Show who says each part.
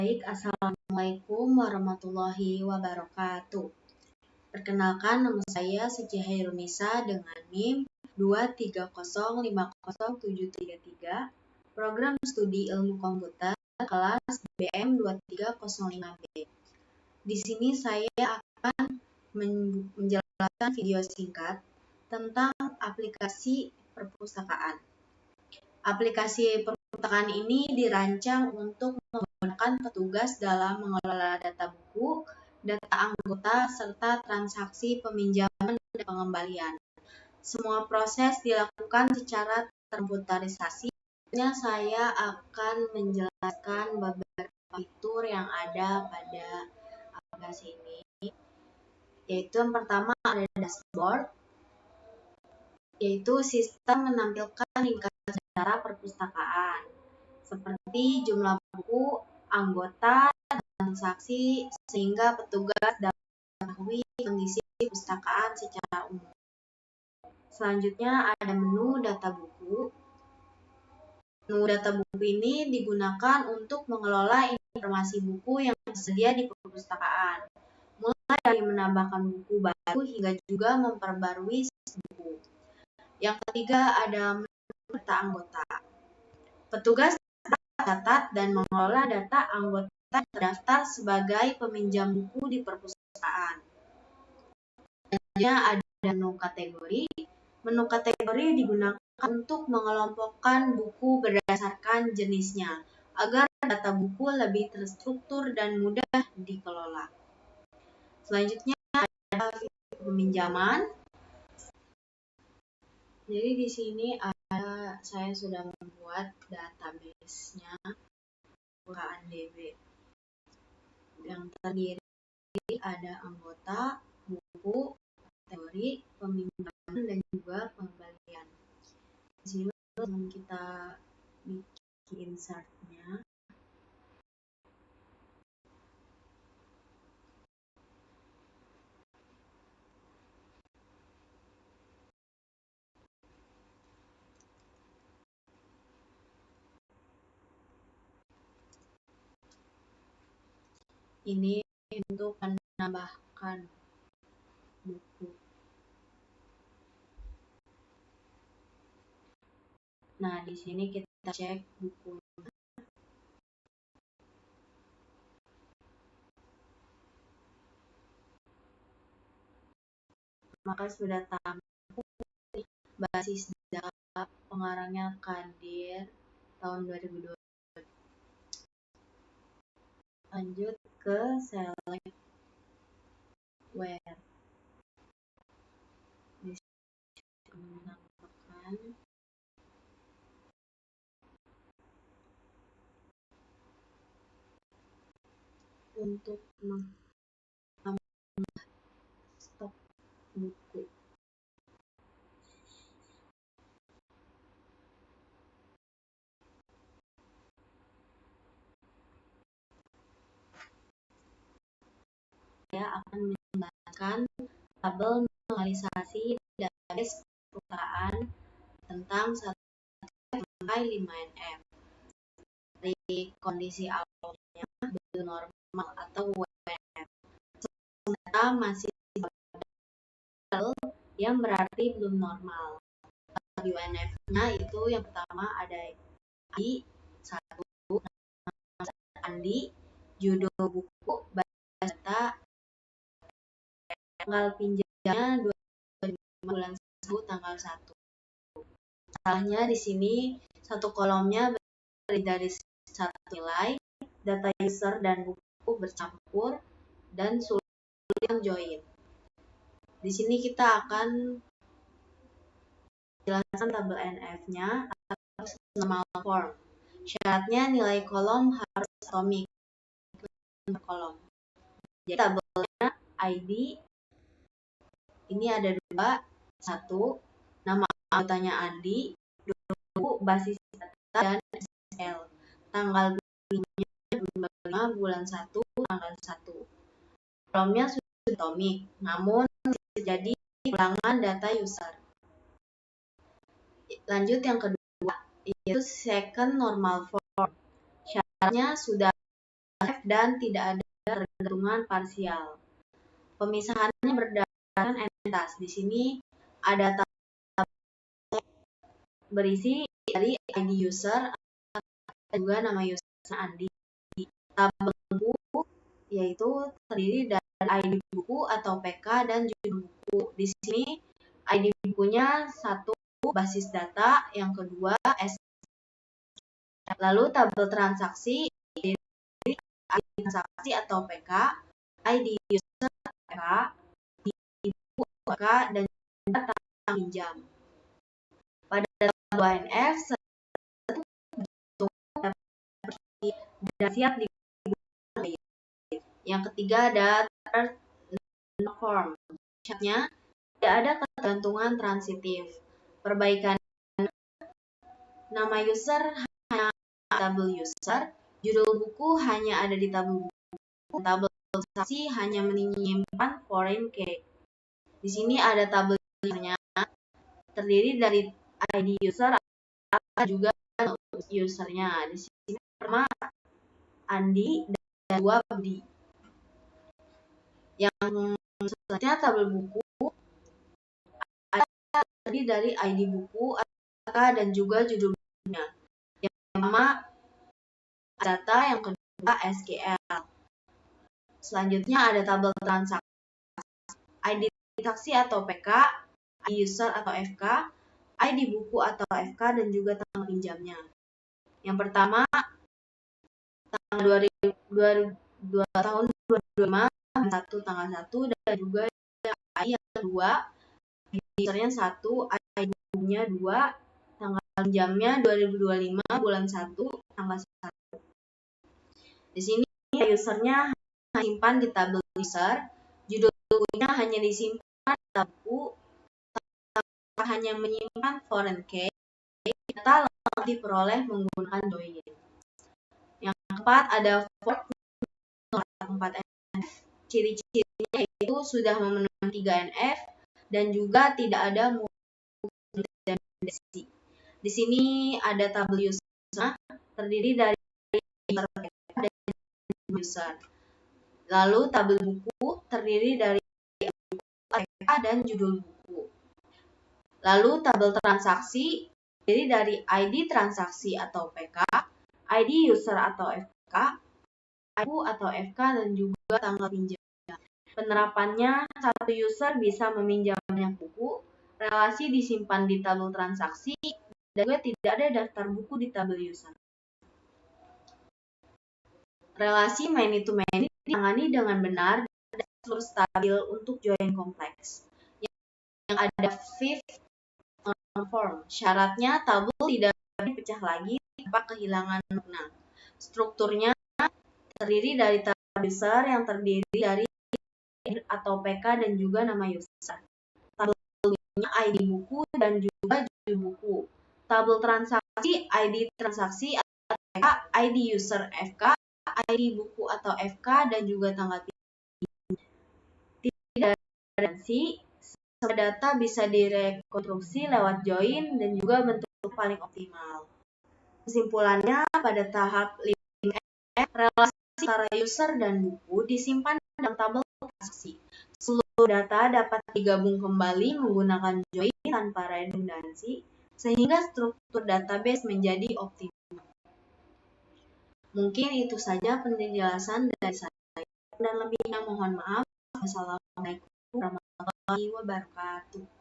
Speaker 1: Baik, Assalamualaikum warahmatullahi wabarakatuh. Perkenalkan, nama saya Siti Hairunisa dengan NIM 2305073, Program Studi Ilmu Komputer, kelas BM 2305B. Di sini saya akan menjelaskan video singkat tentang aplikasi perpustakaan. Aplikasi perpustakaan ini dirancang untuk memudahkan petugas dalam mengelola data buku, data anggota, serta transaksi peminjaman dan pengembalian. Semua proses dilakukan secara terkomputerisasi. Saya akan menjelaskan beberapa fitur yang ada pada aplikasi ini, yaitu yang pertama ada dashboard, yaitu sistem menampilkan ringkasan data perpustakaan, seperti jumlah buku, anggota, dan transaksi, sehingga petugas dapat mengetahui kondisi perpustakaan secara umum. Selanjutnya ada menu data buku. Menu data buku ini digunakan untuk mengelola informasi buku yang tersedia di perpustakaan, mulai dari menambahkan buku baru hingga juga memperbarui buku. Yang ketiga ada menu data anggota. Petugas mencatat dan mengelola data anggota yang terdaftar sebagai peminjam buku di perpustakaan. Selanjutnya ada menu kategori. Menu kategori digunakan untuk mengelompokkan buku berdasarkan jenisnya, agar data buku lebih terstruktur dan mudah dikelola. Selanjutnya ada fitur peminjaman. Jadi di sini saya sudah membuat database-nya bukaan DB yang terdiri ada anggota, buku, kategori, peminjaman, dan juga pengembalian. Di sini kita bikin insert-nya. Ini untuk menambahkan buku. Nah, di sini kita cek buku. Maka sudah tampil basis data pengarangnya Kadir tahun 2020. Lanjut ke select where. Menambahkan untuk menambah stok buku. Saya akan menambahkan tabel normalisasi database perpustakaan tentang 1 sampai 5NF. Dari kondisi awalnya belum normal atau WNF. Data masih yang berarti belum normal. UNF-nya itu yang pertama ada ID 1, Andi, judul buku, data, tanggal pinjamnya 25 bulan 1 tanggal 1. Masalahnya di sini satu kolomnya dari satu nilai, data user dan buku bercampur, dan sulit yang join. Di sini kita akan jelaskan tabel NF-nya harus normal form. Syaratnya nilai kolom harus atomik per kolom. Jadi tabelnya ID ini ada 2, 1 nama anggotanya Andi, 2 basis data dan SL. Tanggal pinjamnya 25 bulan 1 tanggal 1. Kolomnya sudah atomik, namun terjadi ulangan data user. Lanjut yang kedua, yaitu second normal form. Syaratnya sudah dan tidak ada ketergantungan parsial. Pemisahannya berdasarkan entitas. Di sini ada tabel berisi dari ID user dan juga nama user Andi. Tabel buku yaitu terdiri dari ID buku atau PK dan judul buku. Di sini ID bukunya satu basis data, yang kedua lalu tabel transaksi ID transaksi atau PK, ID user PK, ID buku PK, dan data pinjam. Pada tabel 2NF sudah siap digunakan. Yang ketiga ada third form. Syaratnya tidak ada ketergantungan transitif. Perbaikan nama user hanya tabel user, judul buku hanya ada di tabel buku, tabel transaksi hanya menyimpan foreign key. Di sini ada tabel usernya terdiri dari ID user juga usernya. Di sini pertama Andi dan dua Budi. Yang selanjutnya tabel buku ada terdiri dari ID buku dan juga judul bukunya. Yang pertama data, yang kedua SQL. Selanjutnya ada tabel transaksi, ID transaksi atau PK, ID user atau FK, ID buku atau FK, dan juga tanggal pinjamnya. Yang pertama tanggal 2022 tahun 2025 tanggal 1, dan juga ID yang kedua usernya 1, ID bukunya 2, tanggal pinjamnya 2025 bulan 1 tanggal 1. Di sini usernya simpan di tabel user, judul bukunya hanya disimpan di tabel buku, hanya menyimpan foreign key, data lengkap diperoleh menggunakan join. Yang keempat ada fork 4NF. Ciri-cirinya itu sudah memenuhi 3NF dan juga tidak ada multidependency. Di sini ada tabel user terdiri dari user. Lalu tabel buku terdiri dari PK dan judul buku. Lalu tabel transaksi terdiri dari ID transaksi atau PK, ID user atau FK, ID atau FK, dan juga tanggal pinjam. Penerapannya, satu user bisa meminjam banyak buku, relasi disimpan di tabel transaksi, dan juga tidak ada daftar buku di tabel user. Relasi many to many ditangani dengan benar dan selalu stabil untuk join kompleks. Yang ada fifth form. Syaratnya tabel tidak dipecah lagi tanpa kehilangan makna. Strukturnya terdiri dari tabel user yang terdiri dari atau PK dan juga nama user. Tabelnya ID buku dan juga judul buku. Tabel transaksi ID transaksi atau PK, ID user FK, ID buku atau FK, dan juga tanggal pinjam. Tidak ada semua data bisa direkonstruksi lewat join dan juga bentuk paling optimal. Kesimpulannya, pada tahap 5F, relasi antara user dan buku disimpan dalam tabel transaksi. Seluruh data dapat digabung kembali menggunakan join tanpa redundansi, sehingga struktur database menjadi optimal. Mungkin itu saja penjelasan dari saya, dan lebihnya mohon maaf. Wassalamualaikum warahmatullahi wabarakatuh.